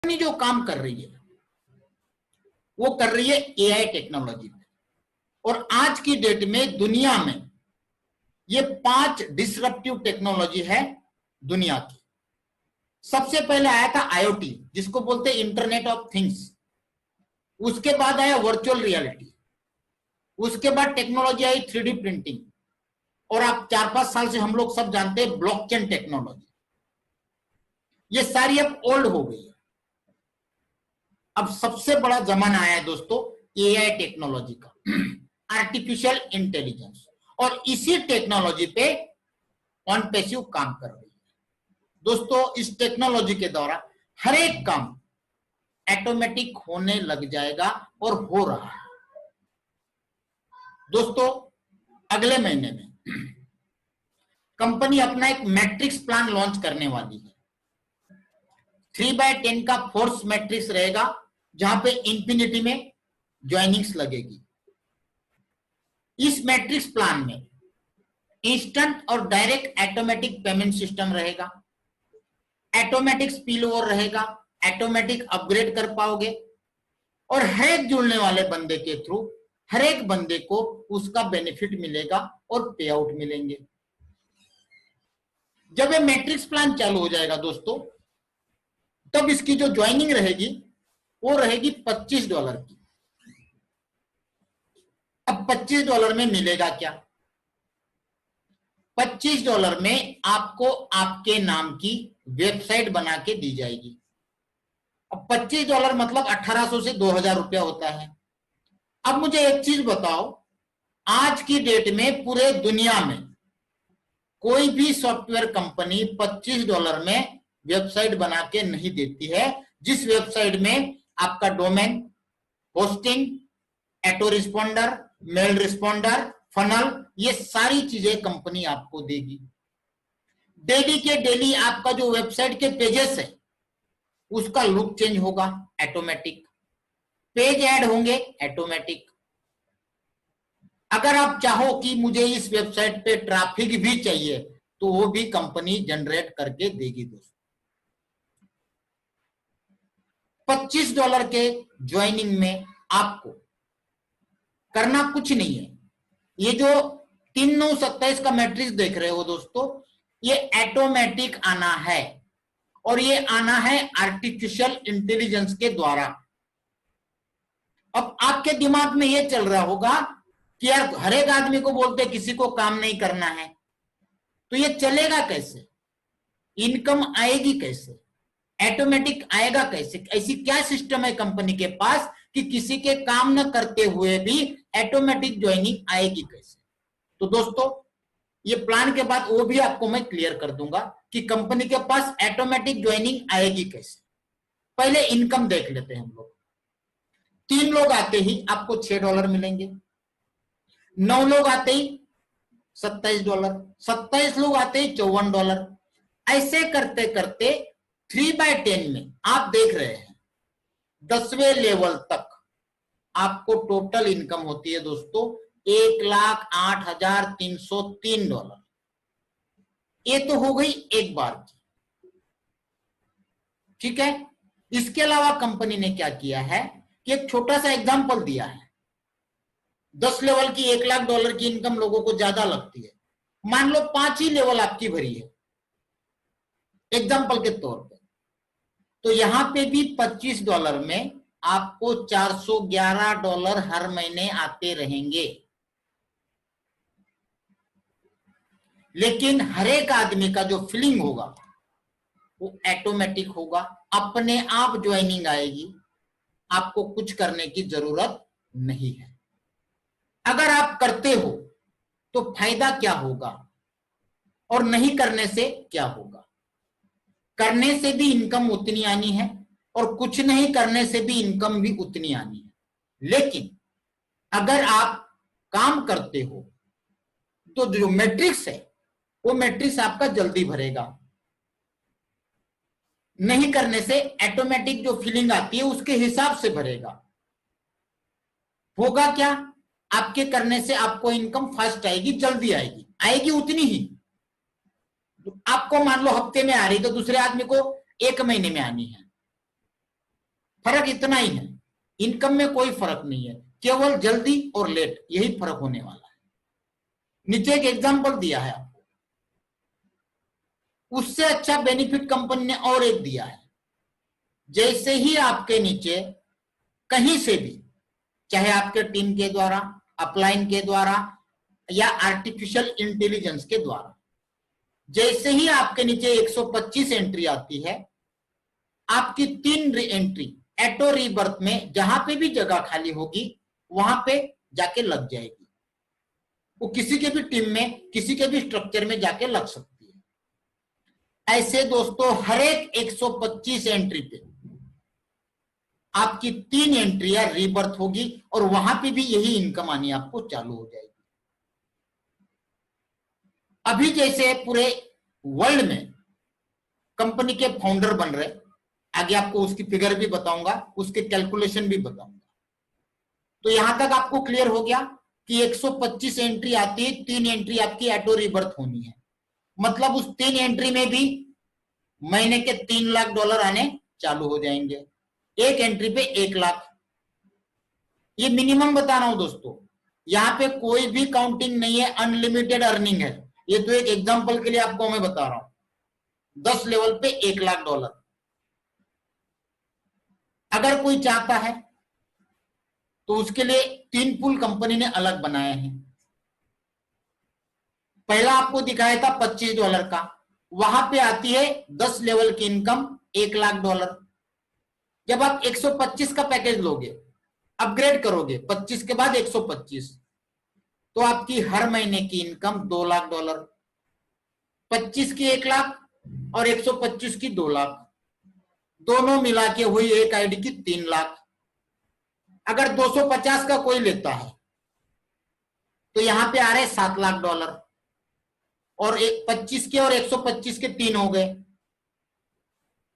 Company जो काम कर रही है वो कर रही है एआई टेक्नोलॉजी पे। और आज की डेट में दुनिया में ये 5 डिसरप्टिव टेक्नोलॉजी है दुनिया की। सबसे पहले आया था आईओटी, जिसको बोलते हैं इंटरनेट ऑफ थिंग्स। उसके बाद आया वर्चुअल रियलिटी। उसके बाद टेक्नोलॉजी आई 3D प्रिंटिंग। और आप 4-5 साल से हम लोग सब जानते हैं ब्लॉकचेन टेक्नोलॉजी। ये सारी अब ओल्ड हो गई है। अब सबसे बड़ा जमाना आया है दोस्तों एआई टेक्नोलॉजी का, आर्टिफिशियल इंटेलिजेंस। और इसी टेक्नोलॉजी पे ऑन पैसिव काम कर रही है दोस्तों। इस टेक्नोलॉजी के द्वारा हर एक काम ऑटोमेटिक होने लग जाएगा और हो रहा है दोस्तों। अगले महीने में कंपनी अपना एक मैट्रिक्स प्लान लॉन्च करने वाली है। 3/10 का फोर्स मैट्रिक्स रहेगा, जहां पे इंफिनिटी में ज्वाइनिंग्स लगेगी। इस मैट्रिक्स प्लान में इंस्टेंट और डायरेक्ट ऑटोमेटिक पेमेंट सिस्टम रहेगा, ऑटोमेटिक स्पिल ओवर रहेगा, ऑटोमेटिक अपग्रेड कर पाओगे और हर एक जुड़ने वाले बंदे के थ्रू हर एक बंदे को उसका बेनिफिट मिलेगा और पे आउट मिलेंगे। जब ये मैट्रिक्स प्लान चालू हो जाएगा दोस्तों, तब इसकी जो ज्वाइनिंग रहेगी वो रहेगी $25 की। अब $25 में मिलेगा क्या? $25 में आपको आपके नाम की वेबसाइट बना के दी जाएगी। अब $25 मतलब 1800 से 2000 रुपया होता है। अब मुझे एक चीज बताओ, आज की डेट में पूरे दुनिया में कोई भी सॉफ्टवेयर कंपनी $25 में वेबसाइट बना के नहीं देती है, जिस वेबसाइट में आपका domain, hosting, auto responder, mail responder, funnel, ये सारी चीजें कंपनी आपको देगी। डेली के डेली आपका जो वेबसाइट के पेजेस है उसका लुक चेंज होगा ऑटोमेटिक, पेज ऐड होंगे ऑटोमेटिक। अगर आप चाहो कि मुझे इस वेबसाइट पे ट्रैफिक भी चाहिए तो वो भी कंपनी जनरेट करके देगी दोस्तों। $25 के ज्वाइनिंग में आपको करना कुछ नहीं है। ये जो 3927 का मैट्रिक्स देख रहे हो दोस्तों, ये ऑटोमेटिक आना है और ये आना है आर्टिफिशियल इंटेलिजेंस के द्वारा। अब आपके दिमाग में ये चल रहा होगा कि यार हर एक आदमी को बोलते किसी को काम नहीं करना है, तो ये चलेगा कैसे? इनकम आएगी कैसे? ऑटोमेटिक आएगा कैसे? ऐसी क्या सिस्टम है कंपनी के पास कि किसी के काम न करते हुए भी ऑटोमेटिक ज्वाइनिंग आएगी कैसे? तो दोस्तों ये प्लान के बाद वो भी आपको मैं क्लियर कर दूंगा कि कंपनी के पास ऑटोमेटिक ज्वाइनिंग आएगी कैसे। पहले इनकम देख लेते हैं हम लोग। 3 लोग आते ही आपको $6 मिलेंगे, 9 लोग आते ही $27, 27 लोग आते ही $54। ऐसे करते करते 3/10 में आप देख रहे हैं 10वें लेवल तक आपको टोटल इनकम होती है दोस्तों $1,08,303। ये तो हो गई एक बार की, ठीक है। इसके अलावा कंपनी ने क्या किया है कि एक छोटा सा एग्जांपल दिया है। 10 लेवल की $1,00,000 की इनकम लोगों को ज्यादा लगती है। मान लो 5 ही लेवल आपकी भरी है एग्जांपल के तौर पे, तो यहां पे भी $25 में आपको $411 हर महीने आते रहेंगे। लेकिन हर एक आदमी का जो फीलिंग होगा वो ऑटोमेटिक होगा, अपने आप ज्वाइनिंग आएगी, आपको कुछ करने की जरूरत नहीं है। अगर आप करते हो तो फायदा क्या होगा और नहीं करने से क्या होगा? करने से भी इनकम उतनी आनी है और कुछ नहीं करने से भी इनकम भी उतनी आनी है। लेकिन अगर आप काम करते हो तो जो मैट्रिक्स है वो मैट्रिक्स आपका जल्दी भरेगा। नहीं करने से ऑटोमेटिक जो फीलिंग आती है उसके हिसाब से भरेगा। होगा क्या? आपके करने से आपको इनकम फास्ट आएगी, जल्दी आएगी, आएगी उतनी ही। तो आपको मान लो हफ्ते में आ रही तो दूसरे आदमी को 1 महीने में आनी है। फर्क इतना ही है, इनकम में कोई फर्क नहीं है, केवल जल्दी और लेट यही फर्क होने वाला है। नीचे एक एग्जांपल दिया है आपको, उससे अच्छा बेनिफिट कंपनी ने और एक दिया है। जैसे ही आपके नीचे कहीं से भी, चाहे आपके टीम के द्वारा, अपलाइन के द्वारा या आर्टिफिशियल इंटेलिजेंस के द्वारा, जैसे ही आपके नीचे 125 एंट्री आती है, आपकी 3 एंट्री एटो रीबर्थ में जहां पे भी जगह खाली होगी वहां पे जाके लग जाएगी। वो किसी के भी टीम में, किसी के भी स्ट्रक्चर में जाके लग सकती है। ऐसे दोस्तों हर एक 125 एंट्री पे आपकी 3 एंट्रियां रीबर्थ होगी और वहां पे भी यही इनकम आनी आपको चालू हो जाएगी। अभी जैसे पूरे वर्ल्ड में कंपनी के फाउंडर बन रहे, आगे आपको उसकी फिगर भी बताऊंगा, उसके कैलकुलेशन भी बताऊंगा। तो यहां तक आपको क्लियर हो गया कि 125 एंट्री आती है, 3 एंट्री आपकी ऑटो रिबर्थ होनी है। मतलब उस 3 एंट्री में भी महीने के $3 लाख आने चालू हो जाएंगे, एक एंट्री पे 1 लाख। ये मिनिमम बता रहा हूं दोस्तों, यहां पे कोई भी काउंटिंग नहीं है, अनलिमिटेड अर्निंग है। ये तो एक एग्जांपल के लिए आपको मैं बता रहा हूं, 10 लेवल पे $1 लाख। अगर कोई चाहता है तो उसके लिए 3 पूल कंपनी ने अलग बनाए हैं। पहला आपको दिखाया था $25 का, वहां पे आती है 10 लेवल की इनकम $1 लाख। जब आप 125 का पैकेज लोगे, अपग्रेड करोगे 25 के बाद 125, तो आपकी हर महीने की इनकम $2 लाख, 25 की 1 लाख और 125 की 2 लाख, दोनों मिला के हुई एक आईडी की 3 लाख। अगर 250 का कोई लेता है तो यहां पे आ रहे $7 लाख, और 25 के और 125 के 3 हो गए,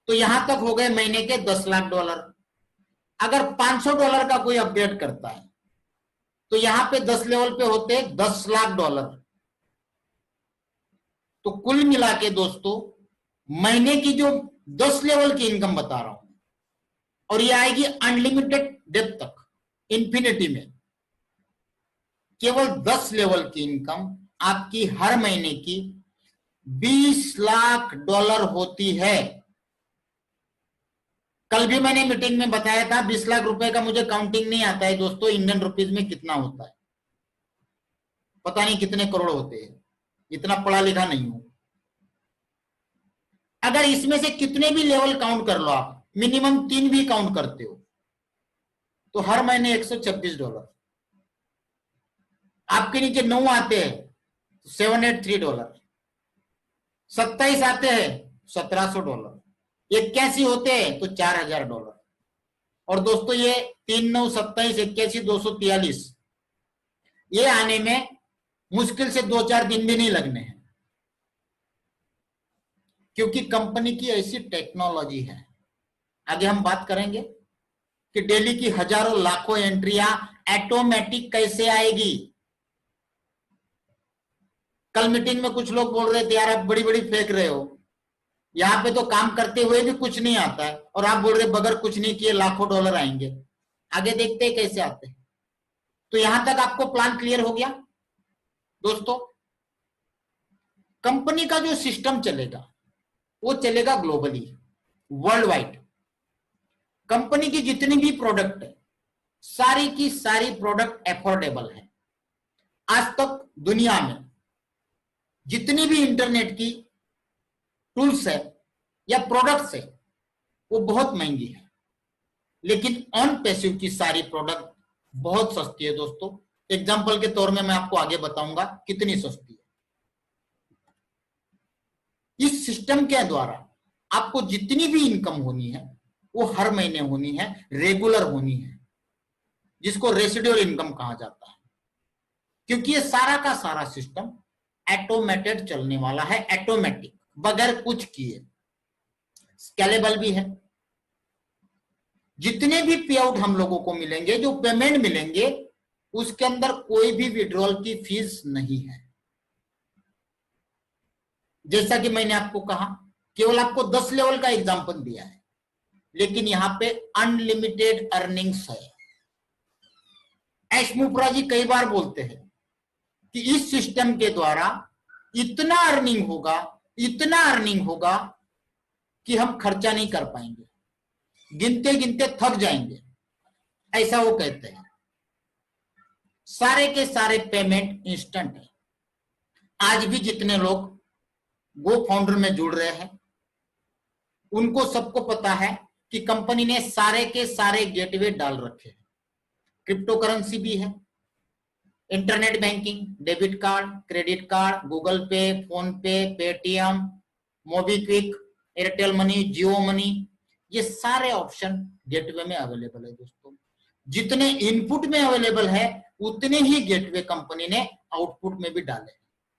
तो यहां तक हो गए महीने के $10 लाख। अगर $500 का कोई अपग्रेड करता है तो यहां पे 10 लेवल पे होते $10 लाख। तो कुल मिला के दोस्तों महीने की जो 10 लेवल की इनकम बता रहा हूं, और ये आएगी अनलिमिटेड डेप्थ तक, इंफिनिटी में, केवल 10 लेवल की इनकम आपकी हर महीने की $20 लाख होती है। कल भी मैंने मीटिंग में बताया था 20 लाख रुपए का मुझे काउंटिंग नहीं आता है दोस्तों, इंडियन रुपीज में कितना होता है पता नहीं कितने करोड़ होते हैं, इतना पढ़ा लिखा नहीं हूं। अगर इसमें से कितने भी लेवल काउंट कर लो आप, मिनिमम 3 भी काउंट करते हो, तो हर महीने $126। आपके नीचे 9 आते हैं $783, 27 आते हैं $1700, 81 होते हैं तो $4000। और दोस्तों ये 3, 9, 27, 81, 243, ये आने में मुश्किल से 2-4 दिन भी नहीं लगने हैं, क्योंकि कंपनी की ऐसी टेक्नोलॉजी है। आगे हम बात करेंगे कि डेली की हजारों लाखों एंट्रियां ऑटोमेटिक कैसे आएगी। कल मीटिंग में कुछ लोग बोल रहे थे यार आप बड़ी बड़ी फेंक रहे हो, यहां पे तो काम करते हुए भी कुछ नहीं आता है और आप बोल रहे बगैर कुछ नहीं किए लाखों डॉलर आएंगे। आगे देखते हैं कैसे आते हैं। तो यहां तक आपको प्लान क्लियर हो गया दोस्तों। कंपनी का जो सिस्टम चलेगा वो चलेगा ग्लोबली, वर्ल्ड वाइड। कंपनी की जितनी भी प्रोडक्ट है, सारी की सारी प्रोडक्ट एफोर्डेबल है। आज तक दुनिया में जितनी भी इंटरनेट की टूल्स है या प्रोडक्ट्स है वो बहुत महंगी है, लेकिन ऑन पैसिव की सारी प्रोडक्ट बहुत सस्ती है दोस्तों। एग्जांपल के तौर में मैं आपको आगे बताऊंगा कितनी सस्ती है। इस सिस्टम के द्वारा आपको जितनी भी इनकम होनी है वो हर महीने होनी है, रेगुलर होनी है, जिसको रेसिडुअल इनकम कहा जाता है। क्योंकि ये सारा का सारा सिस्टम ऑटोमेटेड चलने वाला है, ऑटोमेटिक, बगैर कुछ किए, स्केलेबल भी है। जितने भी पे आउट हम लोगों को मिलेंगे, जो पेमेंट मिलेंगे, उसके अंदर कोई भी विड्रॉल की फीस नहीं है। जैसा कि मैंने आपको कहा, केवल आपको 10 लेवल का एग्जांपल दिया है, लेकिन यहां पे अनलिमिटेड अर्निंग्स है। एशमुपरा जी कई बार बोलते हैं कि इस सिस्टम के द्वारा इतना अर्निंग होगा कि हम खर्चा नहीं कर पाएंगे, गिनते गिनते थक जाएंगे, ऐसा वो कहते हैं। सारे के सारे पेमेंट इंस्टेंट है। आज भी जितने लोग गो फाउंडर में जुड़ रहे हैं उनको सबको पता है कि कंपनी ने सारे के सारे गेटवे डाल रखे हैं। क्रिप्टो करेंसी भी है, internet banking, debit card, credit card, Google पे, फोन पे, पेटीएम, मोबीक्विक, एयरटेल मनी, जियो मनी, ये सारे ऑप्शन गेटवे में अवेलेबल है। दोस्तों जितने इनपुट में अवेलेबल है उतने ही गेटवे कंपनी ने आउटपुट में भी डाले,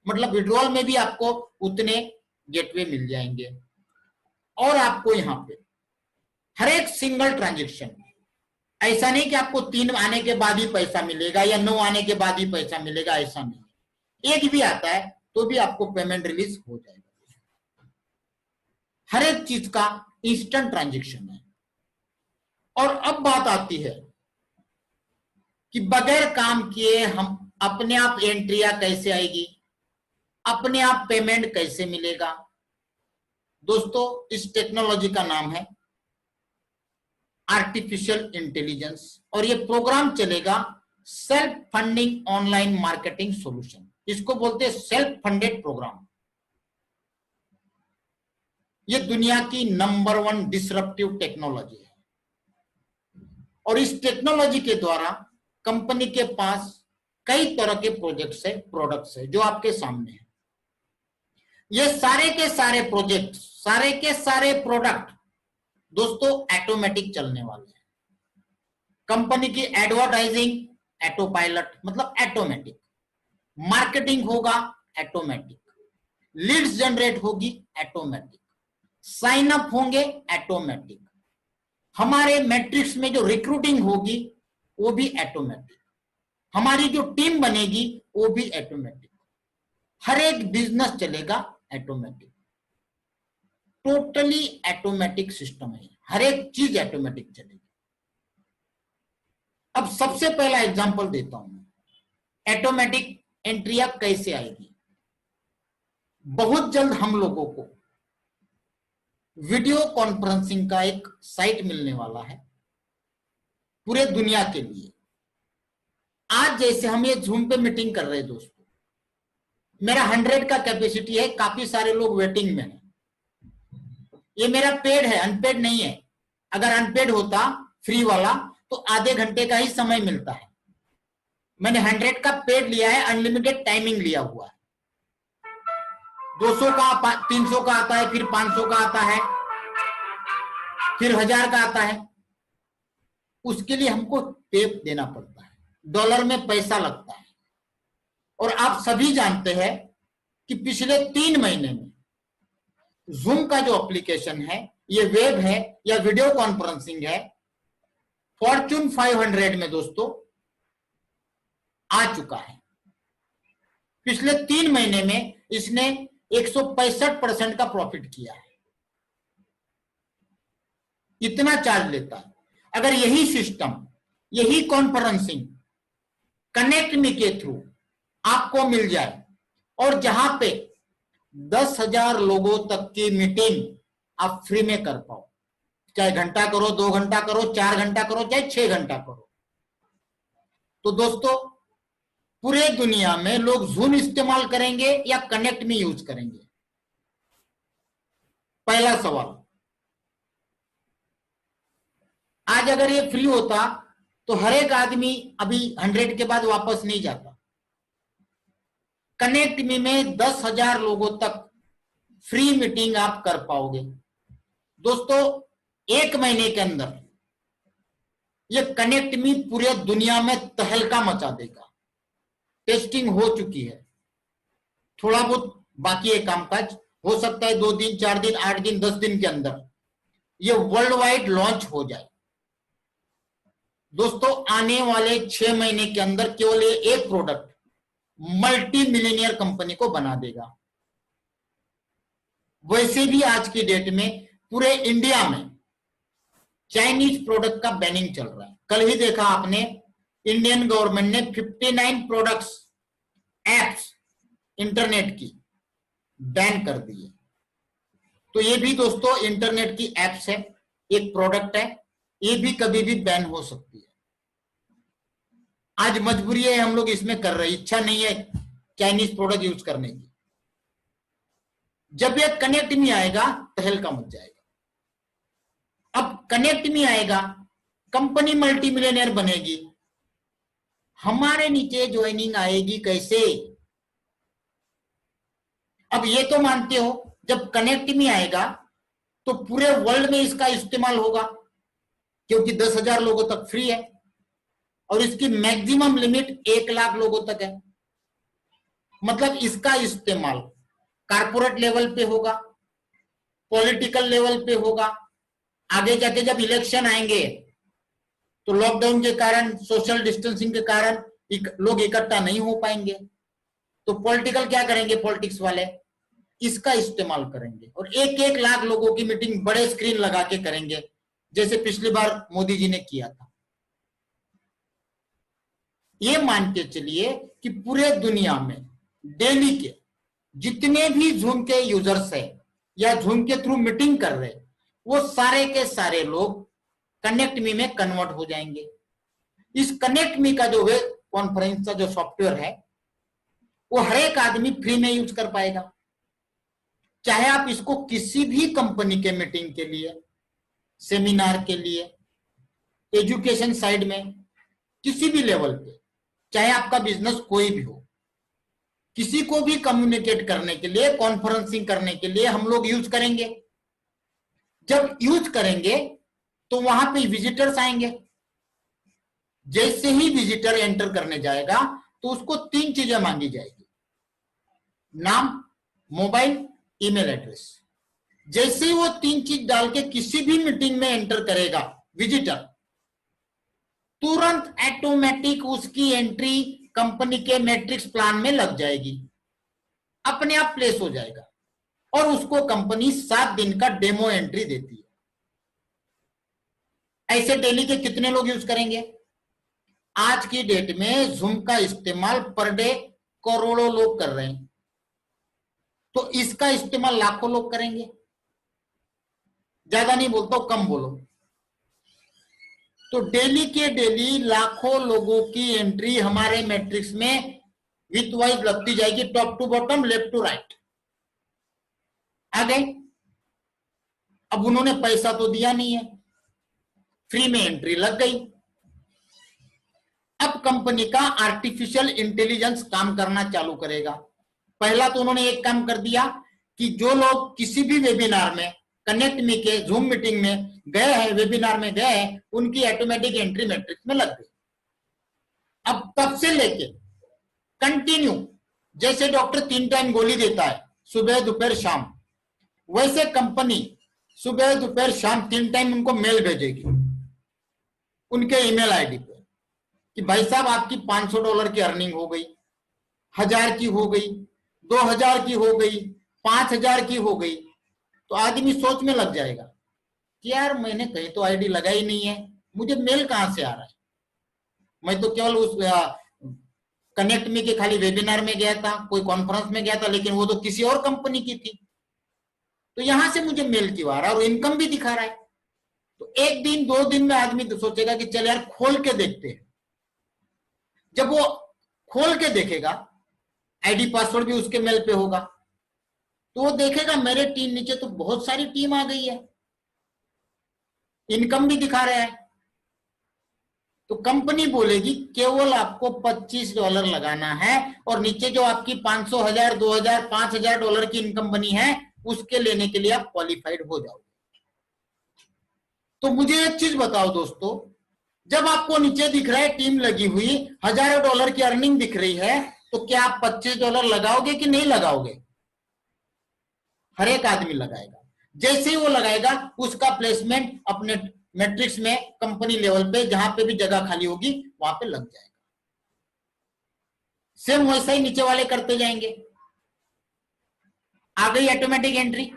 मतलब विड्रॉल में भी आपको उतने गेटवे मिल जाएंगे। और आपको यहाँ पे हर एक सिंगल ट्रांजेक्शन, ऐसा नहीं कि आपको 3 आने के बाद ही पैसा मिलेगा या 9 आने के बाद ही पैसा मिलेगा, ऐसा नहीं। एक भी आता है तो भी आपको पेमेंट रिलीज हो जाएगा। हर एक चीज का इंस्टेंट ट्रांजेक्शन है। और अब बात आती है कि बगैर काम किए हम अपने आप एंट्रिया कैसे आएगी, अपने आप पेमेंट कैसे मिलेगा। दोस्तों इस टेक्नोलॉजी का नाम है आर्टिफिशियल इंटेलिजेंस और ये प्रोग्राम चलेगा self funding online marketing solution. इसको बोलते हैं सेल्फ फंडेड प्रोग्राम। ये दुनिया की नंबर 1 डिसरप्टिव टेक्नोलॉजी है और इस टेक्नोलॉजी के द्वारा कंपनी के पास कई तरह के प्रोडक्ट्स है जो आपके सामने है। ये सारे के सारे प्रोजेक्ट, सारे के सारे प्रोडक्ट दोस्तों ऑटोमेटिक चलने वाले हैं। कंपनी की एडवर्टाइजिंग ऑटो पायलट, मतलब ऑटोमेटिक, मार्केटिंग होगा ऑटोमेटिक, लीड्स जनरेट होगी ऑटोमेटिक, साइन अप होंगे ऑटोमेटिक, हमारे मैट्रिक्स में जो रिक्रूटिंग होगी वो भी ऑटोमेटिक, हमारी जो टीम बनेगी वो भी ऑटोमेटिक, हर एक बिजनेस चलेगा ऑटोमेटिक। टोटली ऑटोमेटिक सिस्टम है, हर एक चीज ऑटोमेटिक चलेगी। अब सबसे पहला एग्जांपल देता हूं ऑटोमेटिक एंट्रिया कैसे आएगी। बहुत जल्द हम लोगों को वीडियो कॉन्फ्रेंसिंग का एक साइट मिलने वाला है पूरे दुनिया के लिए। आज जैसे हम ये जूम पे मीटिंग कर रहे हैं दोस्तों, मेरा 100 का कैपेसिटी है, काफी सारे लोग वेटिंग में हैं। ये मेरा पेड है, अनपेड नहीं है। अगर अनपेड होता फ्री वाला तो आधे घंटे का ही समय मिलता है। मैंने 100 का पेड लिया है, अनलिमिटेड टाइमिंग लिया हुआ है। 200 का 300 का आता है, फिर 500 का आता है, फिर 1000 का आता है। उसके लिए हमको पे देना पड़ता है, डॉलर में पैसा लगता है। और आप सभी जानते हैं कि पिछले 3 महीने में जूम का जो एप्लीकेशन है, ये वेब है या वीडियो कॉन्फ्रेंसिंग है, फॉर्च्यून 500 में दोस्तों आ चुका है। पिछले 3 महीने में इसने 165% का प्रॉफिट किया है। इतना चार्ज लेता है। अगर यही सिस्टम, यही कॉन्फ्रेंसिंग कनेक्ट मी के थ्रू आपको मिल जाए और जहां पे 10,000 लोगों तक की मीटिंग आप फ्री में कर पाओ, चाहे घंटा करो, 2 घंटा करो, 4 घंटा करो, चाहे 6 घंटा करो, तो दोस्तों पूरे दुनिया में लोग जूम इस्तेमाल करेंगे या कनेक्ट में यूज करेंगे? पहला सवाल। आज अगर ये फ्री होता तो हर एक आदमी अभी 100 के बाद वापस नहीं जाता। कनेक्ट मी में 10,000 लोगों तक फ्री मीटिंग आप कर पाओगे। दोस्तों 1 महीने के अंदर ये कनेक्ट मी पूरे दुनिया में तहलका मचा देगा। टेस्टिंग हो चुकी है, थोड़ा बहुत बाकी है कामकाज, हो सकता है 2 दिन, 4 दिन, 8 दिन, 10 दिन के अंदर ये वर्ल्ड वाइड लॉन्च हो जाए। दोस्तों आने वाले 6 महीने के अंदर केवल ये एक प्रोडक्ट मल्टी मिलियनियर कंपनी को बना देगा। वैसे भी आज की डेट में पूरे इंडिया में चाइनीज प्रोडक्ट का बैनिंग चल रहा है। कल ही देखा आपने, इंडियन गवर्नमेंट ने 59 प्रोडक्ट्स, एप्स इंटरनेट की बैन कर दी है। तो ये भी दोस्तों इंटरनेट की एप्स है, एक प्रोडक्ट है, ये भी कभी भी बैन हो सकती है। आज मजबूरी है, हम लोग इसमें कर रहे हैं, इच्छा नहीं है चाइनीज प्रोडक्ट यूज करने की। जब ये कनेक्ट में आएगा तहलका मच जाएगा। अब कनेक्ट में आएगा, कंपनी मल्टी मिलियनर बनेगी, हमारे नीचे ज्वाइनिंग आएगी कैसे? अब ये तो मानते हो जब कनेक्ट में आएगा तो पूरे वर्ल्ड में इसका इस्तेमाल होगा, क्योंकि 10,000 लोगों तक फ्री है और इसकी मैक्सिमम लिमिट 1 लाख लोगों तक है। मतलब इसका इस्तेमाल कारपोरेट लेवल पे होगा, पॉलिटिकल लेवल पे होगा। आगे जाके जब इलेक्शन आएंगे तो लॉकडाउन के कारण, सोशल डिस्टेंसिंग के कारण लोग इकट्ठा नहीं हो पाएंगे, तो पॉलिटिकल क्या करेंगे, पॉलिटिक्स वाले इसका इस्तेमाल करेंगे और 1-1 लाख लोगों की मीटिंग बड़े स्क्रीन लगा के करेंगे, जैसे पिछली बार मोदी जी ने किया था। ये मान के चलिए कि पूरे दुनिया में डेली के जितने भी जूम के यूजर्स है या जूम के थ्रू मीटिंग कर रहे, वो सारे के सारे लोग कनेक्ट मी में कन्वर्ट हो जाएंगे। इस कनेक्ट मी का जो है कॉन्फ्रेंस का जो सॉफ्टवेयर है, वो हर एक आदमी फ्री में यूज कर पाएगा। चाहे आप इसको किसी भी कंपनी के मीटिंग के लिए, सेमिनार के लिए, एजुकेशन साइड में, किसी भी लेवल पे, चाहे आपका बिजनेस कोई भी हो, किसी को भी कम्युनिकेट करने के लिए, कॉन्फ्रेंसिंग करने के लिए हम लोग यूज करेंगे। जब यूज करेंगे तो वहां पे विजिटर्स आएंगे। जैसे ही विजिटर एंटर करने जाएगा तो उसको 3 चीजें मांगी जाएगी, नाम, मोबाइल, ईमेल एड्रेस। जैसे ही वो 3 चीज डाल के किसी भी मीटिंग में एंटर करेगा विजिटर, तुरंत ऑटोमेटिक उसकी एंट्री कंपनी के मैट्रिक्स प्लान में लग जाएगी, अपने आप प्लेस हो जाएगा और उसको कंपनी 7 दिन का डेमो एंट्री देती है। ऐसे डेली के कितने लोग यूज करेंगे? आज की डेट में जूम का इस्तेमाल पर डे करोड़ों लोग कर रहे हैं, तो इसका इस्तेमाल लाखों लोग करेंगे। ज्यादा नहीं बोलता हूं, कम बोलो। तो डेली के डेली लाखों लोगों की एंट्री हमारे मैट्रिक्स में विथ वाइज लगती जाएगी, top to bottom, left to right. आ गए? अब उन्होंने पैसा तो दिया नहीं है, फ्री में एंट्री लग गई। अब कंपनी का आर्टिफिशियल इंटेलिजेंस काम करना चालू करेगा। पहला तो उन्होंने एक काम कर दिया कि जो लोग किसी भी वेबिनार में, कनेक्ट मी के जूम मीटिंग में गए हैं, वेबिनार में गए हैं, उनकी ऑटोमेटिक एंट्री मैट्रिक्स में लग गई। अब तब से लेके कंटिन्यू, जैसे डॉक्टर 3 टाइम गोली देता है, सुबह दोपहर शाम, वैसे कंपनी सुबह दोपहर शाम 3 टाइम उनको मेल भेजेगी उनके ईमेल आईडी पे कि भाई साहब आपकी $500 की अर्निंग हो गई, 1000 की हो गई, 2000 की हो गई, 5000 की हो गई। तो आदमी सोच में लग जाएगा कि यार मैंने कहीं तो आईडी लगाई नहीं है, मुझे मेल कहां से आ रहा है? मैं तो केवल उस कनेक्ट मी के खाली वेबिनार में गया था, कोई कॉन्फ्रेंस में गया था, लेकिन वो तो किसी और कंपनी की थी, तो यहां से मुझे मेल क्यों आ रहा है और इनकम भी दिखा रहा है? तो 1 दिन 2 दिन में आदमी तो सोचेगा कि चल यार खोल के देखते हैं। जब वो खोल के देखेगा, आईडी पासवर्ड भी उसके मेल पे होगा, तो वो देखेगा मेरे टीम नीचे तो बहुत सारी टीम आ गई है, इनकम भी दिखा रहा है। तो कंपनी बोलेगी केवल आपको $25 लगाना है और नीचे जो आपकी 500, 1000, 2000, $5000 की इनकम बनी है, उसके लेने के लिए आप क्वालिफाइड हो जाओगे। तो मुझे एक चीज बताओ दोस्तों, जब आपको नीचे दिख रहा है टीम लगी हुई, हजारों डॉलर की अर्निंग दिख रही है, तो क्या आप $25 लगाओगे कि नहीं लगाओगे? हर एक आदमी लगाएगा। जैसे ही वो लगाएगा, उसका प्लेसमेंट अपने मैट्रिक्स में कंपनी लेवल पे जहां पे भी जगह खाली होगी वहां पे लग जाएगा। सेम वैसा ही नीचे वाले करते जाएंगे। आ गई ऑटोमेटिक एंट्री?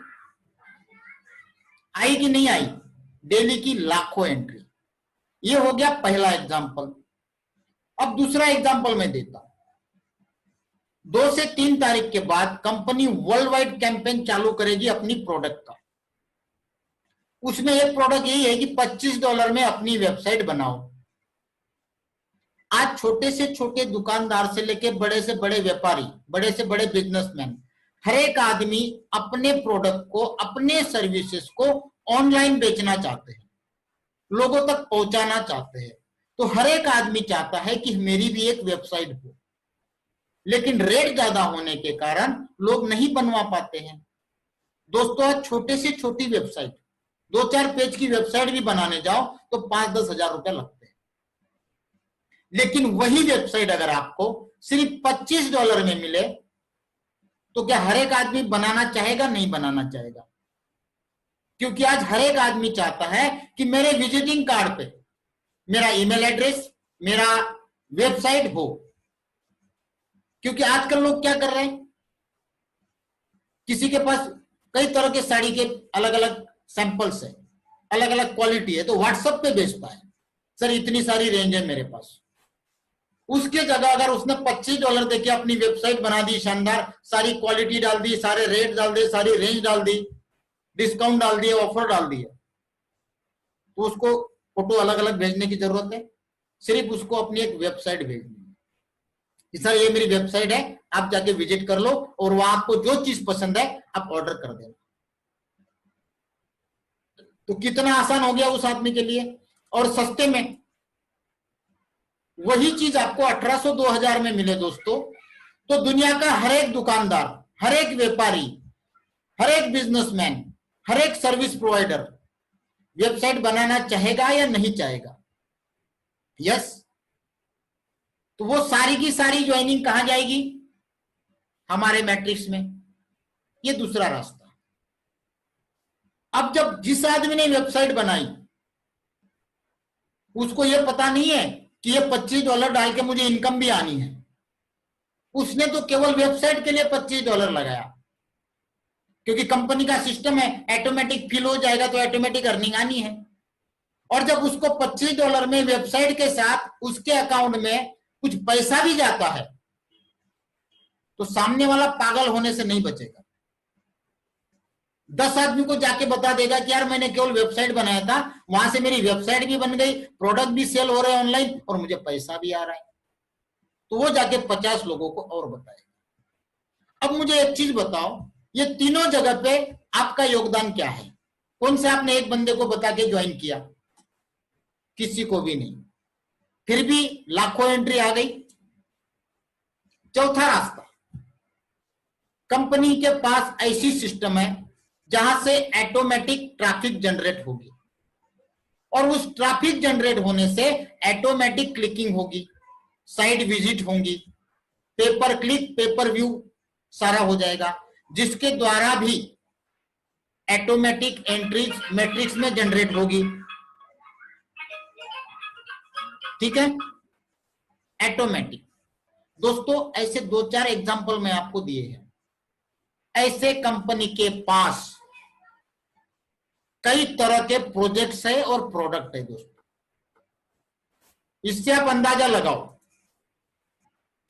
आई कि नहीं आई? डेली की लाखों एंट्री। ये हो गया पहला एग्जांपल। अब दूसरा एग्जांपल मैं देता हूं। 2 से 3 तारीख के बाद कंपनी वर्ल्ड वाइड कैंपेन चालू करेगी अपनी प्रोडक्ट का। उसमें एक प्रोडक्ट यही है कि $25 में अपनी वेबसाइट बनाओ। आज छोटे से छोटे दुकानदार से लेके बड़े से बड़े व्यापारी, बड़े से बड़े बिजनेसमैन, हर एक आदमी अपने प्रोडक्ट को, अपने सर्विसेज को ऑनलाइन बेचना चाहते हैं, लोगों तक पहुंचाना चाहते हैं। तो हर एक आदमी चाहता है कि मेरी भी एक वेबसाइट हो, लेकिन रेट ज्यादा होने के कारण लोग नहीं बनवा पाते हैं। दोस्तों, आज छोटे से छोटी वेबसाइट, 2-4 पेज की वेबसाइट भी बनाने जाओ तो 5-10 हजार रुपए लगते हैं। लेकिन वही वेबसाइट अगर आपको सिर्फ $25 में मिले तो क्या हर एक आदमी बनाना चाहेगा? नहीं बनाना चाहेगा। क्योंकि आज हर एक आदमी चाहता है कि मेरे विजिटिंग कार्ड पे मेरा ईमेल एड्रेस, मेरा वेबसाइट हो। क्योंकि आजकल लोग क्या कर रहे हैं, किसी के पास कई तरह के साड़ी के अलग अलग सैंपल्स है, अलग अलग क्वालिटी है, तो व्हाट्सएप पे भेजता है, सर इतनी सारी रेंज है मेरे पास। उसके जगह अगर उसने $25 देके अपनी वेबसाइट बना दी, शानदार, सारी क्वालिटी डाल दी, सारे रेट डाल दिए, सारी रेंज डाल दी, डिस्काउंट डाल दिए, ऑफर डाल दिए, तो उसको फोटो अलग अलग भेजने की जरूरत है? सिर्फ उसको अपनी एक वेबसाइट भेजनी है कि सर ये मेरी वेबसाइट है, आप जाके विजिट कर लो और वहां आपको जो चीज पसंद है आप ऑर्डर कर देना। तो कितना आसान हो गया उस आदमी के लिए, और सस्ते में। वही चीज आपको 1800-2000 में मिले दोस्तों, तो दुनिया का हर एक दुकानदार, हर एक व्यापारी, हर एक बिजनेसमैन, हर एक सर्विस प्रोवाइडर वेबसाइट बनाना चाहेगा या नहीं चाहेगा? यस। तो वो सारी की सारी ज्वाइनिंग कहां जाएगी? हमारे मैट्रिक्स में। ये दूसरा रास्ता। अब जब जिस आदमी ने वेबसाइट बनाई उसको यह पता नहीं है कि ये $25 डाल के मुझे इनकम भी आनी है, उसने तो केवल वेबसाइट के लिए $25 लगाया, क्योंकि कंपनी का सिस्टम है, ऑटोमेटिक फिल हो जाएगा तो ऑटोमेटिक अर्निंग आनी है। और जब उसको $25 में वेबसाइट के साथ उसके अकाउंट में कुछ पैसा भी जाता है तो सामने वाला पागल होने से नहीं बचेगा। 10 आदमी को जाके बता देगा कि यार मैंने केवल वेबसाइट बनाया था, वहां से मेरी वेबसाइट भी बन गई, प्रोडक्ट भी सेल हो रहे हैं ऑनलाइन और मुझे पैसा भी आ रहा है। तो वो जाके 50 लोगों को और बताएगा। अब मुझे एक चीज बताओ, ये तीनों जगह पे आपका योगदान क्या है? कौन से आपने एक बंदे को बता के ज्वाइन किया? किसी को भी नहीं, फिर भी लाखों एंट्री आ गई। चौथा रास्ता, कंपनी के पास ऐसी सिस्टम है जहां से ऑटोमेटिक ट्रैफिक जनरेट होगी, और उस ट्रैफिक जनरेट होने से ऑटोमेटिक क्लिकिंग होगी, साइट विजिट होंगी, पेपर क्लिक, पेपर व्यू सारा हो जाएगा, जिसके द्वारा भी ऑटोमेटिक एंट्रीज मैट्रिक्स में जनरेट होगी। ठीक है, ऑटोमेटिक। दोस्तों, ऐसे 2-4 एग्जांपल मैं आपको दिए हैं। ऐसे कंपनी के पास कई तरह के प्रोजेक्ट्स है और प्रोडक्ट है दोस्तों। इससे आप अंदाजा लगाओ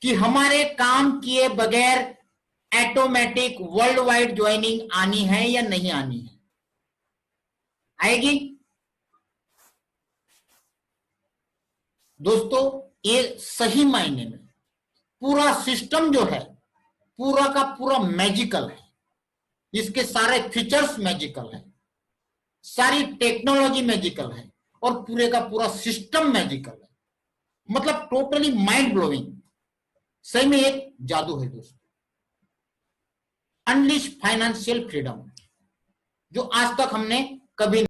कि हमारे काम किए बगैर ऑटोमेटिक वर्ल्ड वाइड ज्वाइनिंग आनी है या नहीं आनी है? आएगी दोस्तों। ये सही मायने में पूरा सिस्टम जो है पूरा का पूरा मैजिकल है। इसके सारे फीचर्स मैजिकल है, सारी टेक्नोलॉजी मैजिकल है, और पूरे का पूरा सिस्टम मैजिकल है। मतलब टोटली माइंड ब्लोइंग। सही में एक जादू है दोस्तों। अनलिश फाइनेंशियल फ्रीडम, जो आज तक हमने कभी